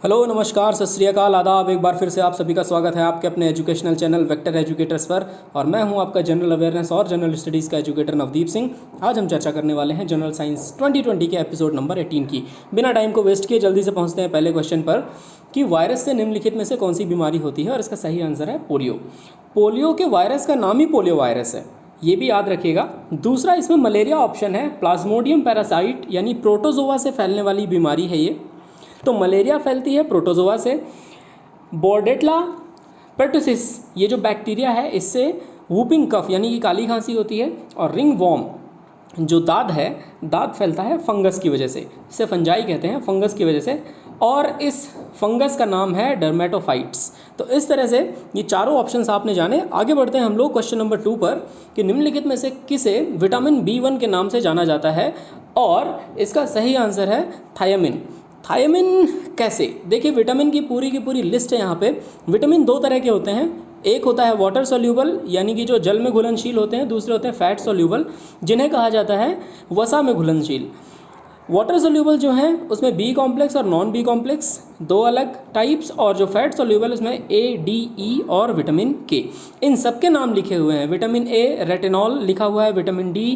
Hello नमस्कार सत श्री अकाल आदाब। एक बार फिर से आप सभी का स्वागत है आपके अपने एजुकेशनल चैनल वेक्टर एजुकेटर्स पर। और मैं हूं आपका जनरल अवेयरनेस और जनरल स्टडीज़ का एजुकेटर नवदीप सिंह। आज हम चर्चा करने वाले हैं जनरल साइंस 2020 के एपिसोड नंबर 18 की। बिना टाइम को वेस्ट किए जल्दी से पहुंचते हैं पहले क्वेश्चन पर कि वायरस से निम्नलिखित में से कौन सी बीमारी होती है, और इसका सही आंसर है पोलियो। पोलियो के वायरस का नाम ही पोलियो वायरस है, ये भी याद रखिएगा। दूसरा इसमें मलेरिया ऑप्शन है। प्लाज्मोडियम पैरासाइट यानी प्रोटोजोआ से फैलने वाली बीमारी है ये। तो मलेरिया फैलती है प्रोटोजोआ से। बोर्डेटला पेर्टुसिस ये जो बैक्टीरिया है, इससे वूपिंग कफ यानी कि काली खांसी होती है। और रिंग वॉर्म जो दाद है, दाद फैलता है फंगस की वजह से, इसे फंजाई कहते हैं, फंगस की वजह से। और इस फंगस का नाम है डर्मेटोफाइट्स। तो इस तरह से ये चारों ऑप्शंस आपने जाने। आगे बढ़ते हैं हम लोग क्वेश्चन नंबर 2 पर कि निम्नलिखित में से किसे विटामिन B1 के नाम से जाना जाता है, और इसका सही आंसर है थायमिन। थायमिन कैसे? देखिए, विटामिन की पूरी लिस्ट है यहाँ पे। विटामिन दो तरह के होते हैं, एक होता है वाटर सोल्यूबल यानी कि जो जल में घुलनशील होते हैं, दूसरे होते हैं फैट सोल्यूबल जिन्हें कहा जाता है वसा में घुलनशील। वाटर सोल्यूबल जो हैं उसमें बी कॉम्प्लेक्स और नॉन बी कॉम्प्लेक्स दो अलग टाइप्स, और जो फैट सोल्यूबल उसमें A, D, E और विटामिन K, इन सब के नाम लिखे हुए हैं। विटामिन A रेटिनॉल लिखा हुआ है, विटामिन D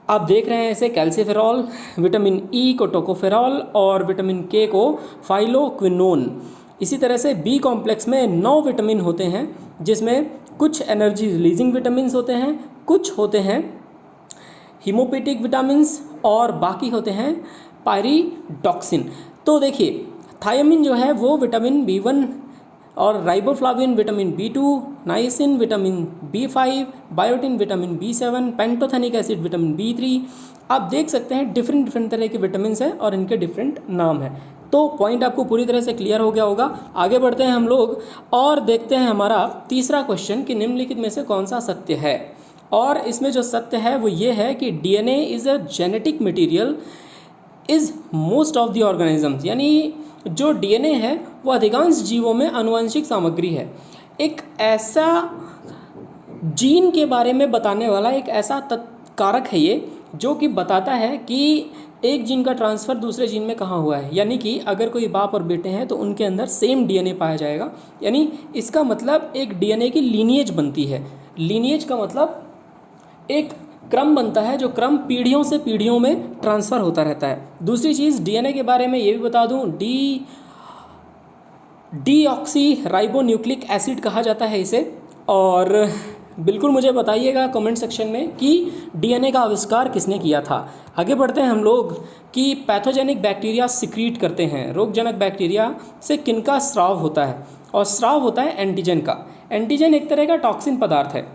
आप देख रहे हैं इसे कैल्सीफेरॉल, विटामिन E को टोकोफेरॉल और विटामिन K को फाइलोक्विनोन। इसी तरह से बी कॉम्प्लेक्स में 9 विटामिन होते हैं, जिसमें कुछ एनर्जी रिलीजिंग विटामिन होते हैं, कुछ होते हैं हीमोपेटिक विटामिन्स और बाकी होते हैं पायरिडॉक्सिन। तो देखिए, थायमिन जो है वो विटामिन B1 और riboflavin vitamin B2, niacin vitamin B5, biotin vitamin B7, pantothenic acid vitamin B3। आप देख सकते हैं डिफरेंट तरह के विटामिन हैं और इनके डिफरेंट नाम हैं। तो पॉइंट आपको पूरी तरह से क्लियर हो गया होगा। आगे बढ़ते हैं हम लोग और देखते हैं हमारा तीसरा क्वेश्चन कि निम्नलिखित में से कौन सा सत्य है। और इसमें जो सत्य है वो ये है कि DNA is a genetic material is most of the organisms, यानी जो DNA है वो अधिकांश जीवों में आनुवंशिक सामग्री है। एक ऐसा जीन के बारे में बताने वाला एक ऐसा कारक है ये, जो कि बताता है कि एक जीन का ट्रांसफ़र दूसरे जीन में कहाँ हुआ है। यानी कि अगर कोई बाप और बेटे हैं तो उनके अंदर सेम DNA पाया जाएगा। यानी इसका मतलब एक DNA की लीनिएज बनती है। लीनिएज का मतलब एक क्रम बनता है, जो क्रम पीढ़ियों से पीढ़ियों में ट्रांसफ़र होता रहता है। दूसरी चीज़ DNA के बारे में ये भी बता दूं, डीऑक्सी राइबोन्यूक्लिक एसिड कहा जाता है इसे। और बिल्कुल मुझे बताइएगा कमेंट सेक्शन में कि DNA का आविष्कार किसने किया था। आगे बढ़ते हैं हम लोग कि पैथोजेनिक बैक्टीरिया सिक्रीट करते हैं। रोगजनक बैक्टीरिया से किनका स्राव होता है, और स्राव होता है एंटीजन का। एंटीजन एक तरह का टॉक्सिन पदार्थ है।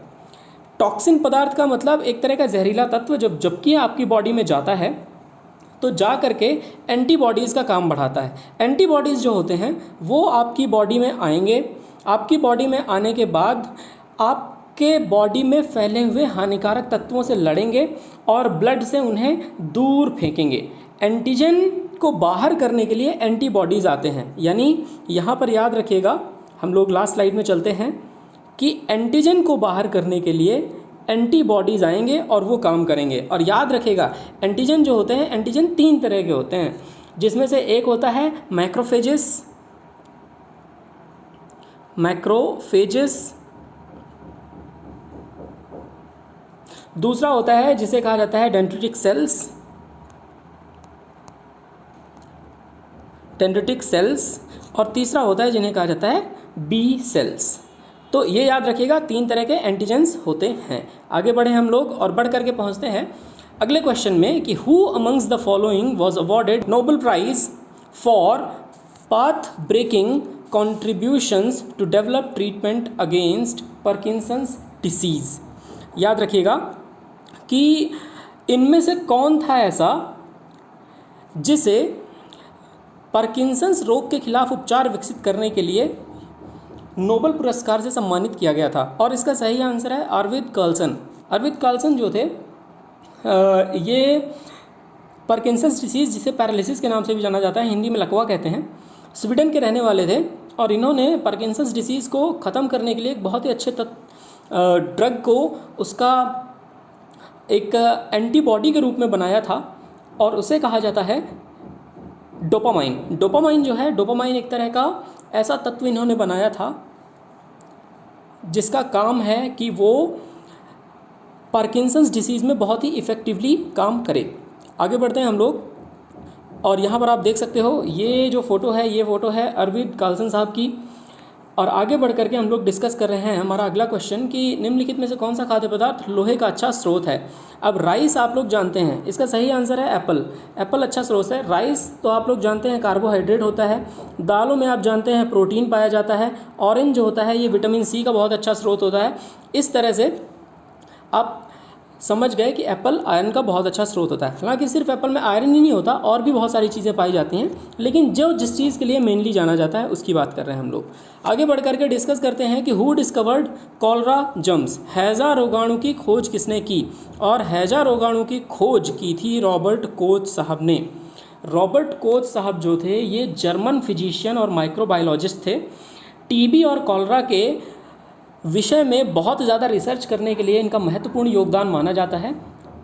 टॉक्सिन पदार्थ का मतलब एक तरह का जहरीला तत्व जबकि आपकी बॉडी में जाता है तो जा करके एंटीबॉडीज़ का काम बढ़ाता है। एंटीबॉडीज़ जो होते हैं वो आपकी बॉडी में आएंगे। आपकी बॉडी में आने के बाद आपके बॉडी में फैले हुए हानिकारक तत्वों से लड़ेंगे और ब्लड से उन्हें दूर फेंकेंगे। एंटीजन को बाहर करने के लिए एंटीबॉडीज़ आते हैं। यानी यहाँ पर याद रखिएगा, हम लोग लास्ट स्लाइड में चलते हैं कि एंटीजन को बाहर करने के लिए एंटीबॉडीज़ आएंगे और वो काम करेंगे। और याद रखिएगा, एंटीजन जो होते हैं, एंटीजन 3 तरह के होते हैं, जिसमें से एक होता है मैक्रोफेजेस, दूसरा होता है जिसे कहा जाता है डेंड्रिटिक सेल्स, और तीसरा होता है जिन्हें कहा जाता है बी सेल्स। तो ये याद रखिएगा, 3 तरह के एंटीजेंस होते हैं। आगे बढ़े हम लोग और बढ़ करके पहुंचते हैं अगले क्वेश्चन में कि who amongst the following was awarded Nobel prize for path breaking contributions to develop treatment against Parkinson's disease. याद रखिएगा कि इनमें से कौन था ऐसा जिसे पार्किंसंस रोग के खिलाफ उपचार विकसित करने के लिए नोबेल पुरस्कार से सम्मानित किया गया था। और इसका सही आंसर है आर्विद कर्लसन। आर्विद कर्लसन जो थे ये पार्किंसंस डिसीज़, जिसे पैरालिसिस के नाम से भी जाना जाता है, हिंदी में लकवा कहते हैं, स्वीडन के रहने वाले थे। और इन्होंने पार्किंसंस डिसीज़ को ख़त्म करने के लिए एक बहुत ही अच्छे ड्रग को उसका एक एंटीबॉडी के रूप में बनाया था, और उसे कहा जाता है डोपामाइन जो है, डोपामाइन एक तरह का ऐसा तत्व इन्होंने बनाया था जिसका काम है कि वो पार्किंसंस डिसीज़ में बहुत ही इफ़ेक्टिवली काम करे। आगे बढ़ते हैं हम लोग, और यहाँ पर आप देख सकते हो ये जो फ़ोटो है, ये फ़ोटो है अरविंद कार्लसन साहब की। और आगे बढ़ करके हम लोग डिस्कस कर रहे हैं हमारा अगला क्वेश्चन कि निम्नलिखित में से कौन सा खाद्य पदार्थ लोहे का अच्छा स्रोत है। अब राइस आप लोग जानते हैं, इसका सही आंसर है एप्पल। एप्पल अच्छा स्रोत है। राइस तो आप लोग जानते हैं कार्बोहाइड्रेट होता है। दालों में आप जानते हैं प्रोटीन पाया जाता है। ऑरेंज जो होता है ये विटामिन सी का बहुत अच्छा स्रोत होता है। इस तरह से आप समझ गए कि एप्पल आयरन का बहुत अच्छा स्रोत होता है। हालांकि सिर्फ एप्पल में आयरन ही नहीं होता, और भी बहुत सारी चीज़ें पाई जाती हैं, लेकिन जो जिस चीज़ के लिए मेनली जाना जाता है उसकी बात कर रहे हैं हम लोग। आगे बढ़ करके डिस्कस करते हैं कि हु डिस्कवर्ड कॉलरा जम्स, हैजा रोगाणु की खोज किसने की। और हैजा रोगाणु की खोज की थी रॉबर्ट कोच साहब ने। रॉबर्ट कोच साहब जो थे ये जर्मन फिजिशियन और माइक्रोबायोलॉजिस्ट थे। टीबी और कॉलरा के विषय में बहुत ज़्यादा रिसर्च करने के लिए इनका महत्वपूर्ण योगदान माना जाता है।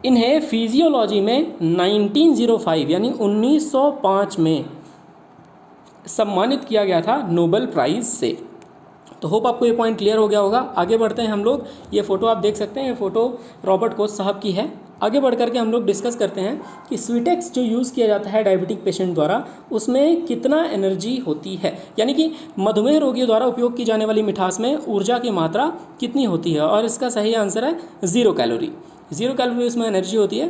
इन्हें फिजियोलॉजी में 1905 यानी 1905 में सम्मानित किया गया था नोबेल प्राइज़ से। तो होप आपको ये पॉइंट क्लियर हो गया होगा। आगे बढ़ते हैं हम लोग। ये फ़ोटो आप देख सकते हैं, ये फ़ोटो रॉबर्ट कोच साहब की है। आगे बढ़ करके हम लोग डिस्कस करते हैं कि स्वीटेक्स जो यूज़ किया जाता है डायबिटिक पेशेंट द्वारा, उसमें कितना एनर्जी होती है, यानी कि मधुमेह रोगियों द्वारा उपयोग की जाने वाली मिठास में ऊर्जा की मात्रा कितनी होती है। और इसका सही आंसर है 0 कैलोरी। 0 कैलोरी उसमें एनर्जी होती है,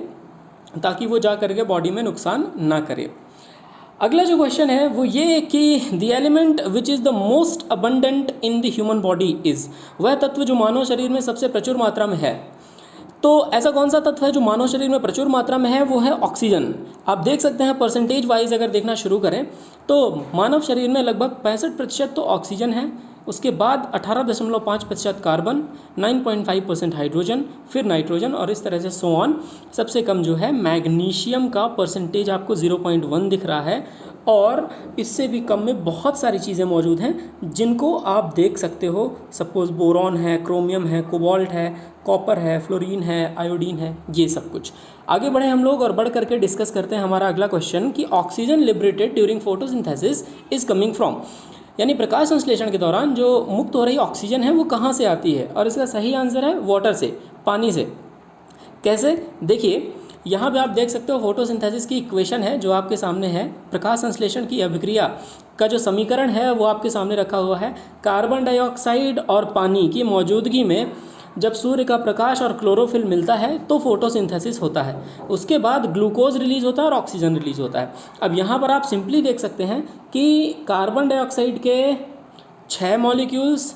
ताकि वो जा करके बॉडी में नुकसान ना करे। अगला जो क्वेश्चन है वो ये कि the element which is the most abundant in the human body is, वह तत्व जो मानव शरीर में सबसे प्रचुर मात्रा में है। तो ऐसा कौन सा तत्व है जो मानव शरीर में प्रचुर मात्रा में है, वो है ऑक्सीजन। आप देख सकते हैं परसेंटेज वाइज अगर देखना शुरू करें तो मानव शरीर में लगभग 65% तो ऑक्सीजन है, उसके बाद 18.5% कार्बन, 9.5% हाइड्रोजन, फिर नाइट्रोजन, और इस तरह से सो ऑन। सबसे कम जो है मैग्नीशियम का परसेंटेज आपको 0.1 दिख रहा है, और इससे भी कम में बहुत सारी चीज़ें मौजूद हैं जिनको आप देख सकते हो। सपोज बोरॉन है, क्रोमियम है, कोबाल्ट है, कॉपर है, फ्लोरीन है, आयोडीन है, ये सब कुछ। आगे बढ़े हम लोग और बढ़ करके डिस्कस करते हैं हमारा अगला क्वेश्चन कि oxygen liberated during photosynthesis is coming from, यानी प्रकाश संश्लेषण के दौरान जो मुक्त हो रही ऑक्सीजन है वो कहाँ से आती है। और इसका सही आंसर है वाटर से, पानी से। कैसे, देखिए यहाँ पे आप देख सकते हो फोटोसिंथेसिस की इक्वेशन है जो आपके सामने है। प्रकाश संश्लेषण की अभिक्रिया का जो समीकरण है वो आपके सामने रखा हुआ है। कार्बन डाइऑक्साइड और पानी की मौजूदगी में जब सूर्य का प्रकाश और क्लोरोफिल मिलता है तो फोटोसिंथेसिस होता है। उसके बाद ग्लूकोज रिलीज होता है और ऑक्सीजन रिलीज होता है। अब यहाँ पर आप सिंपली देख सकते हैं कि कार्बन डाइऑक्साइड के 6 मॉलिक्यूल्स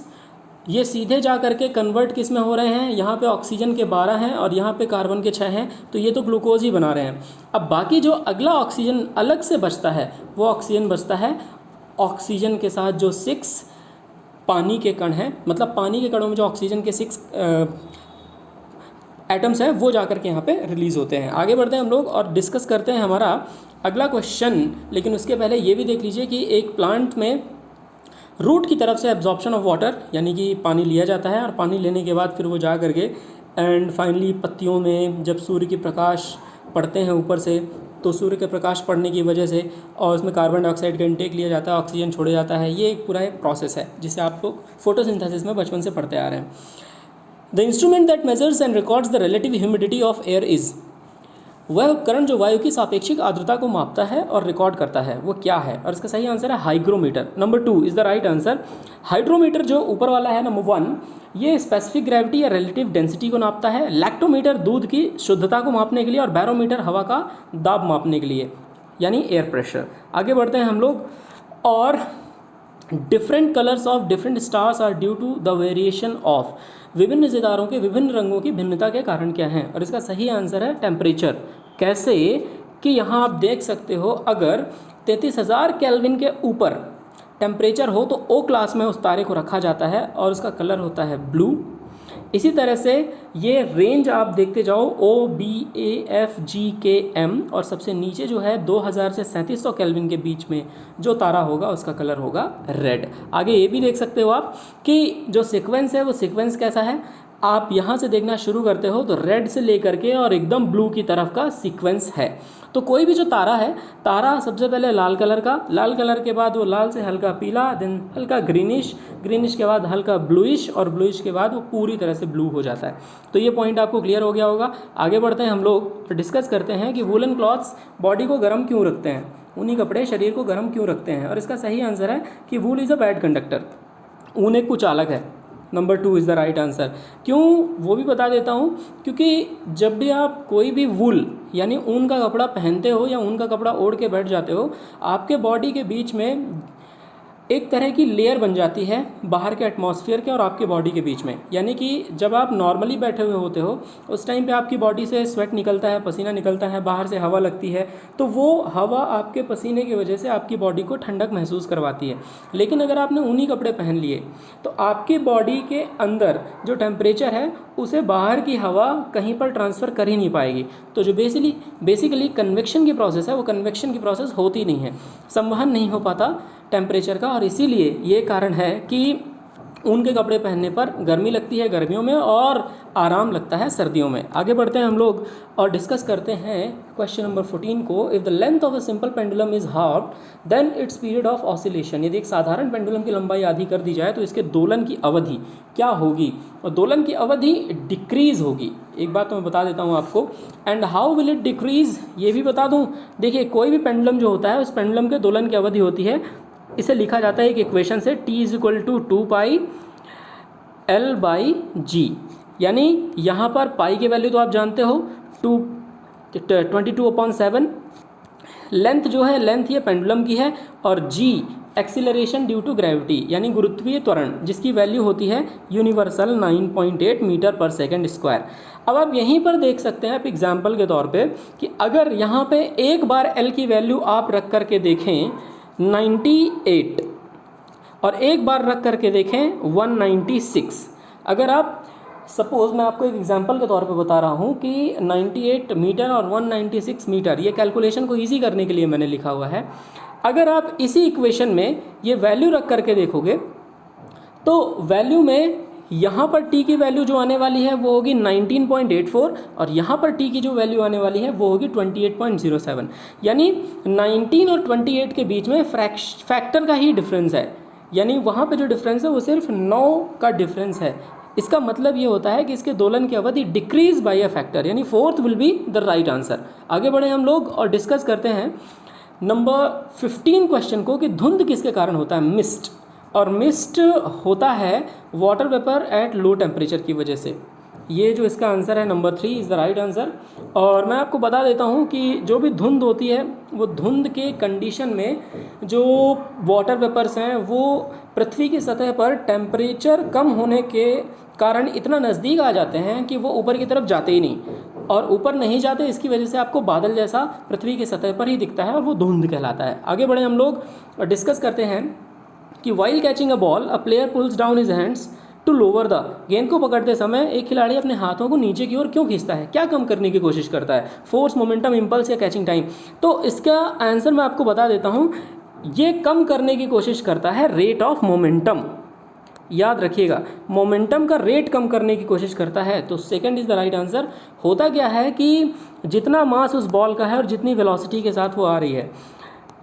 ये सीधे जा करके कन्वर्ट किस में हो रहे हैं, यहाँ पे ऑक्सीजन के 12 हैं और यहाँ पे कार्बन के 6 हैं, तो ये तो ग्लूकोज ही बना रहे हैं। अब बाकी जो अगला ऑक्सीजन अलग से बचता है वो ऑक्सीजन बचता है ऑक्सीजन के साथ जो 6 पानी के कण हैं, मतलब पानी के कणों में जो ऑक्सीजन के 6 एटम्स हैं वो जाकर के यहाँ पे रिलीज़ होते हैं। आगे बढ़ते हैं हम लोग और डिस्कस करते हैं हमारा अगला क्वेश्चन। लेकिन उसके पहले ये भी देख लीजिए कि एक प्लांट में रूट की तरफ से एब्जॉर्प्शन ऑफ वाटर, यानी कि पानी लिया जाता है और पानी लेने के बाद फिर वो जा करके एंड फाइनली पत्तियों में जब सूर्य के प्रकाश पड़ते हैं ऊपर से, तो सूर्य के प्रकाश पड़ने की वजह से और उसमें कार्बन डाइऑक्साइड का इंटेक लिया जाता है, ऑक्सीजन छोड़ा जाता है। ये एक पूरा एक प्रोसेस है जिसे आप लोग फोटोसिंथेसिस में बचपन से पढ़ते आ रहे हैं। The instrument that measures and records the relative humidity of air is, वह उपकरण जो वायु की सापेक्षिक आर्द्रता को मापता है और रिकॉर्ड करता है वो क्या है। और इसका सही आंसर है hygrometer. Number 2 is the right answer. Hydrometer जो ऊपर वाला है नंबर 1, ये स्पेसिफिक ग्रेविटी या रिलेटिव डेंसिटी को नापता है। लैक्टोमीटर दूध की शुद्धता को मापने के लिए, और बैरोमीटर हवा का दाब मापने के लिए, यानी एयर प्रेशर। आगे बढ़ते हैं हम लोग और different colours of different stars are due to the variation of, विभिन्न सितारों के विभिन्न रंगों की भिन्नता के कारण क्या हैं। और इसका सही आंसर है टेम्परेचर। कैसे कि यहाँ आप देख सकते हो अगर 33,000 केल्विन के ऊपर टेम्परेचर हो तो ओ क्लास में उस तारे को रखा जाता है और उसका कलर होता है ब्लू। इसी तरह से ये रेंज आप देखते जाओ OBAFGKM, और सबसे नीचे जो है 2000 से 3700 केल्विन के बीच में जो तारा होगा उसका कलर होगा रेड। आगे ये भी देख सकते हो आप कि जो सीक्वेंस है वो सीक्वेंस कैसा है। आप यहाँ से देखना शुरू करते हो तो रेड से लेकर के और एकदम ब्लू की तरफ का सीक्वेंस है। तो कोई भी जो तारा है, तारा सबसे पहले लाल कलर के बाद वो लाल से हल्का पीला, देन हल्का ग्रीनिश के बाद हल्का ब्लूइश और ब्लूइश के बाद वो पूरी तरह से ब्लू हो जाता है। तो ये पॉइंट आपको क्लियर हो गया होगा। आगे बढ़ते हैं हम लोग, डिस्कस करते हैं कि वूलन क्लॉथ्स बॉडी को गर्म क्यों रखते हैं, ऊनी कपड़े शरीर को गर्म क्यों रखते हैं। और इसका सही आंसर है कि wool is a bad conductor, ऊन एक कुचालक है। Number 2 is the right answer. क्यों, वो भी बता देता हूँ। क्योंकि जब भी आप कोई भी वूल यानी ऊन का कपड़ा पहनते हो या ऊन का कपड़ा ओढ़ के बैठ जाते हो, आपके बॉडी के बीच में एक तरह की लेयर बन जाती है बाहर के एटमॉस्फेयर के और आपके बॉडी के बीच में। यानी कि जब आप नॉर्मली बैठे हुए होते हो उस टाइम पे आपकी बॉडी से स्वेट निकलता है, पसीना निकलता है, बाहर से हवा लगती है, तो वो हवा आपके पसीने की वजह से आपकी बॉडी को ठंडक महसूस करवाती है। लेकिन अगर आपने ऊनी कपड़े पहन लिए तो आपकी बॉडी के अंदर जो टेम्परेचर है उसे बाहर की हवा कहीं पर ट्रांसफ़र कर ही नहीं पाएगी। तो जो बेसिकली कन्वेक्शन की प्रोसेस है वो कन्वेक्शन की प्रोसेस होती नहीं है, संवहन नहीं हो पाता टेम्परेचर का। और इसीलिए ये कारण है कि ऊन के कपड़े पहनने पर गर्मी लगती है गर्मियों में और आराम लगता है सर्दियों में। आगे बढ़ते हैं हम लोग और डिस्कस करते हैं क्वेश्चन नंबर 14 को। If the length of a simple pendulum is half then its period of oscillation. यदि एक साधारण पेंडुलम की लंबाई आधी कर दी जाए तो इसके दोलन की अवधि क्या होगी। और दोलन की अवधि डिक्रीज़ होगी। एक बात तो मैं बता देता हूँ आपको, and how will it decrease ये भी बता दूँ। देखिए, कोई भी पेंडुलम जो होता है उस पेंडुलम के दोलन की अवधि होती है, इसे लिखा जाता है एक इक्वेशन से, T = 2 पाई L/G। यानी यहाँ पर पाई की वैल्यू तो आप जानते हो 22/7। लेंथ जो है, लेंथ ये पेंडुलम की है, और G acceleration due to gravity यानी गुरुत्वीय त्वरण, जिसकी वैल्यू होती है यूनिवर्सल 9.8 मीटर पर सेकेंड स्क्वायर। अब आप यहीं पर देख सकते हैं आप एग्जाम्पल के तौर पे कि अगर यहाँ पे एक बार L की वैल्यू आप रख करके देखें 98 और एक बार रख करके देखें 196। अगर आप सपोज़, मैं आपको एक एग्जांपल के तौर पे बता रहा हूँ कि 98 मीटर और 196 मीटर, ये कैलकुलेशन को इजी करने के लिए मैंने लिखा हुआ है। अगर आप इसी इक्वेशन में ये वैल्यू रख करके देखोगे तो वैल्यू में यहाँ पर t की वैल्यू जो आने वाली है वो होगी 19.84 और यहाँ पर t की जो वैल्यू आने वाली है वो होगी 28.07। यानी 19 और 28 के बीच में फैक्टर का ही डिफरेंस है। यानी वहाँ पे जो डिफरेंस है वो सिर्फ 9 का डिफरेंस है। इसका मतलब ये होता है कि इसके दोलन की अवधि डिक्रीज बाय अ फैक्टर, यानी 4th will be the right answer. आगे बढ़े हम लोग और डिस्कस करते हैं नंबर 15 क्वेश्चन को कि धुंध किसके कारण होता है। मिस्ट, और मिस्ट होता है water vapour at low temperature की वजह से। ये जो इसका आंसर है number 3 is the right answer. और मैं आपको बता देता हूँ कि जो भी धुंध होती है वो धुंध के कंडीशन में जो वाटर वेपर्स हैं वो पृथ्वी की सतह पर टेम्परेचर कम होने के कारण इतना नज़दीक आ जाते हैं कि वो ऊपर की तरफ जाते ही नहीं, और ऊपर नहीं जाते, इसकी वजह से आपको बादल जैसा पृथ्वी की सतह पर ही दिखता है और वो धुंध कहलाता है। आगे बढ़े हम लोग और डिस्कस करते हैं कि while catching a ball a player pulls down his hands to lower the. गेंद को पकड़ते समय एक खिलाड़ी अपने हाथों को नीचे की ओर क्यों खींचता है, क्या कम करने की कोशिश करता है, फोर्स, मोमेंटम, इम्पल्स या कैचिंग टाइम। तो इसका आंसर मैं आपको बता देता हूँ, ये कम करने की कोशिश करता है रेट ऑफ मोमेंटम। याद रखिएगा, मोमेंटम का रेट कम करने की कोशिश करता है। तो second is the right answer. होता क्या है कि जितना मास उस बॉल का है और जितनी वेलोसिटी के साथ वो आ रही है,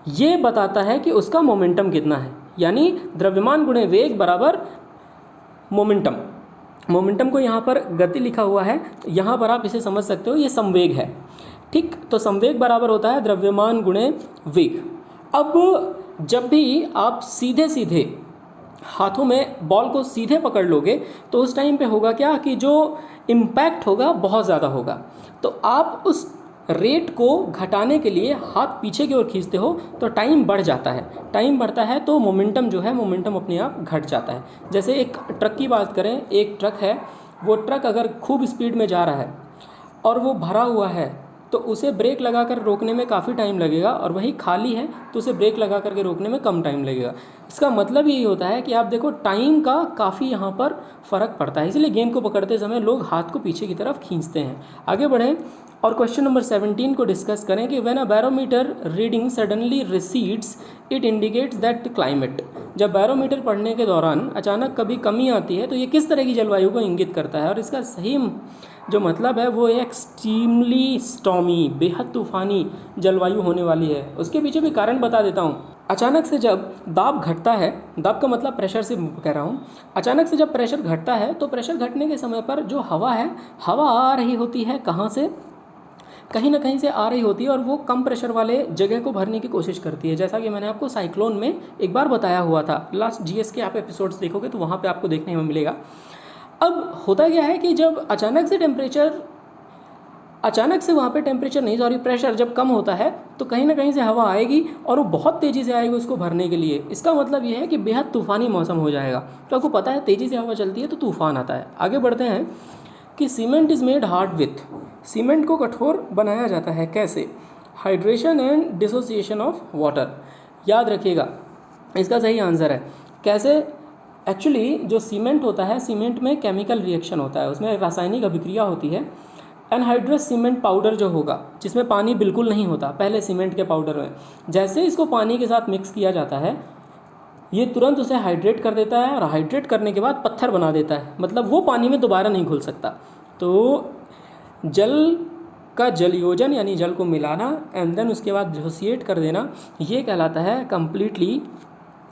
ये बताता है कि उसका मोमेंटम कितना है। यानी द्रव्यमान गुणे वेग बराबर मोमेंटम। मोमेंटम को यहाँ पर गति लिखा हुआ है, यहाँ पर आप इसे समझ सकते हो, ये संवेग है। ठीक, तो संवेग बराबर होता है द्रव्यमान गुणे वेग। अब जब भी आप सीधे सीधे हाथों में बॉल को सीधे पकड़ लोगे तो उस टाइम पे होगा क्या कि जो इम्पैक्ट होगा बहुत ज़्यादा होगा। तो आप उस रेट को घटाने के लिए हाथ पीछे की ओर खींचते हो तो टाइम बढ़ जाता है। टाइम बढ़ता है तो मोमेंटम जो है, मोमेंटम अपने आप घट जाता है। जैसे एक ट्रक की बात करें, एक ट्रक है, वो ट्रक अगर खूब स्पीड में जा रहा है और वो भरा हुआ है तो उसे ब्रेक लगा कर रोकने में काफ़ी टाइम लगेगा, और वही खाली है तो उसे ब्रेक लगा करके रोकने में कम टाइम लगेगा। इसका मतलब यही होता है कि आप देखो टाइम का काफ़ी यहाँ पर फ़र्क पड़ता है, इसलिए गेंद को पकड़ते समय लोग हाथ को पीछे की तरफ खींचते हैं। आगे बढ़ें और क्वेश्चन नंबर 17 को डिस्कस करें कि when a barometer reading suddenly recedes it indicates that climate. जब बैरोमीटर पढ़ने के दौरान अचानक कभी कमी आती है तो ये किस तरह की जलवायु को इंगित करता है, और इसका सही जो मतलब है वो एक्सट्रीमली स्टॉमी, बेहद तूफ़ानी जलवायु होने वाली है। उसके पीछे भी कारण बता देता हूँ। अचानक से जब दाब घटता है, दाब का मतलब प्रेशर से कह रहा हूँ, अचानक से जब प्रेशर घटता है तो प्रेशर घटने के समय पर जो हवा है, हवा आ रही होती है कहाँ से, कहीं ना कहीं से आ रही होती है, और वो कम प्रेशर वाले जगह को भरने की कोशिश करती है। जैसा कि मैंने आपको साइक्लोन में एक बार बताया हुआ था, लास्ट जीएस के आप एपिसोड्स देखोगे तो वहाँ पे आपको देखने में मिलेगा। अब होता क्या है कि जब अचानक से वहाँ पे प्रेशर जब कम होता है तो कहीं ना कहीं से हवा आएगी, और वो बहुत तेज़ी से आएगी उसको भरने के लिए। इसका मतलब ये है कि बेहद तूफ़ानी मौसम हो जाएगा। तो आपको पता है तेज़ी से हवा चलती है तो तूफ़ान आता है। आगे बढ़ते हैं कि cement is made hard with. Cement को कठोर बनाया जाता है कैसे? Hydration and dissociation of water. याद रखिएगा, इसका सही आंसर है कैसे। एक्चुअली जो सीमेंट होता है, सीमेंट में केमिकल रिएक्शन होता है, उसमें रासायनिक अभिक्रिया होती है। एनहाइड्रस सीमेंट पाउडर जो होगा, जिसमें पानी बिल्कुल नहीं होता पहले सीमेंट के पाउडर में, जैसे इसको पानी के साथ मिक्स किया जाता है ये तुरंत उसे हाइड्रेट कर देता है, और हाइड्रेट करने के बाद पत्थर बना देता है, मतलब वो पानी में दोबारा नहीं घुल सकता। तो जल का जलयोजन यानी जल को मिलाना एंड देन उसके बाद डिसोसिएट कर देना, ये कहलाता है कंप्लीटली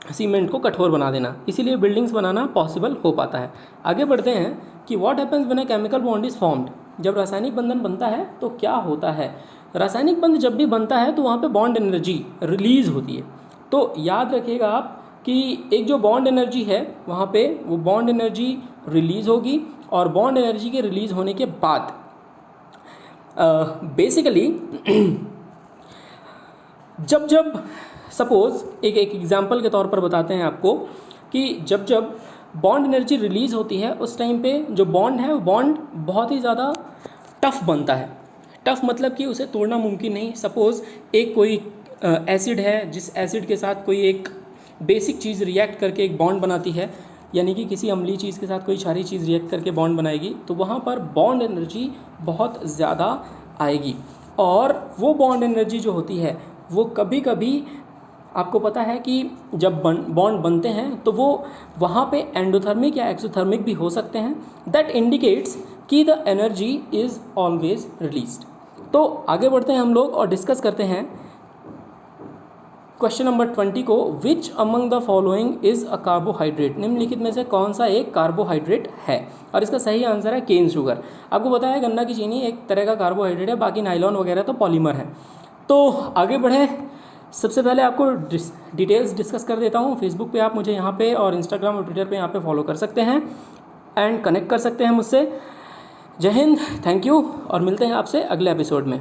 सीमेंट को कठोर बना देना। इसीलिए बिल्डिंग्स बनाना पॉसिबल हो पाता है। आगे बढ़ते हैं कि what happens when a chemical bond is formed. जब रासायनिक बंधन बनता है तो क्या होता है? रासायनिक बंध जब भी बनता है तो वहाँ पे बॉन्ड एनर्जी रिलीज़ होती है। तो याद रखिएगा आप कि एक जो बॉन्ड एनर्जी है वहाँ पे वो बॉन्ड एनर्जी रिलीज़ होगी, और बॉन्ड एनर्जी के रिलीज़ होने के बाद बेसिकली जब सपोज़ एक एग्जांपल के तौर पर बताते हैं आपको कि जब बॉन्ड एनर्जी रिलीज़ होती है उस टाइम पे जो बॉन्ड है वो बॉन्ड बहुत ही ज़्यादा टफ बनता है। टफ मतलब कि उसे तोड़ना मुमकिन नहीं। सपोज़ एक कोई एसिड है, जिस एसिड के साथ कोई एक बेसिक चीज़ रिएक्ट करके एक बॉन्ड बनाती है, यानी कि किसी अम्लीय चीज़ के साथ कोई क्षारीय चीज़ रिएक्ट करके बॉन्ड बनाएगी, तो वहाँ पर बॉन्ड एनर्जी बहुत ज़्यादा आएगी। और वो बॉन्ड एनर्जी जो होती है वो कभी कभी आपको पता है कि जब बॉन्ड बनते हैं तो वो वहाँ पे एंडोथर्मिक या एक्सोथर्मिक भी हो सकते हैं। दैट इंडिकेट्स कि the energy is always released. तो आगे बढ़ते हैं हम लोग और डिस्कस करते हैं क्वेश्चन नंबर 20 को। Which among the following is a carbohydrate. निम्नलिखित में से कौन सा एक कार्बोहाइड्रेट है? और इसका सही आंसर है केन शुगर। आपको पता है गन्ना की चीनी एक तरह का कार्बोहाइड्रेट है, बाकी नाइलॉन वगैरह तो पॉलीमर है। तो आगे बढ़े, सबसे पहले आपको डिटेल्स डिस्कस कर देता हूँ। फेसबुक पे आप मुझे यहाँ पे और इंस्टाग्राम और ट्विटर पे यहाँ पे फॉलो कर सकते हैं एंड कनेक्ट कर सकते हैं मुझसे। जय हिंद, थैंक यू, और मिलते हैं आपसे अगले एपिसोड में।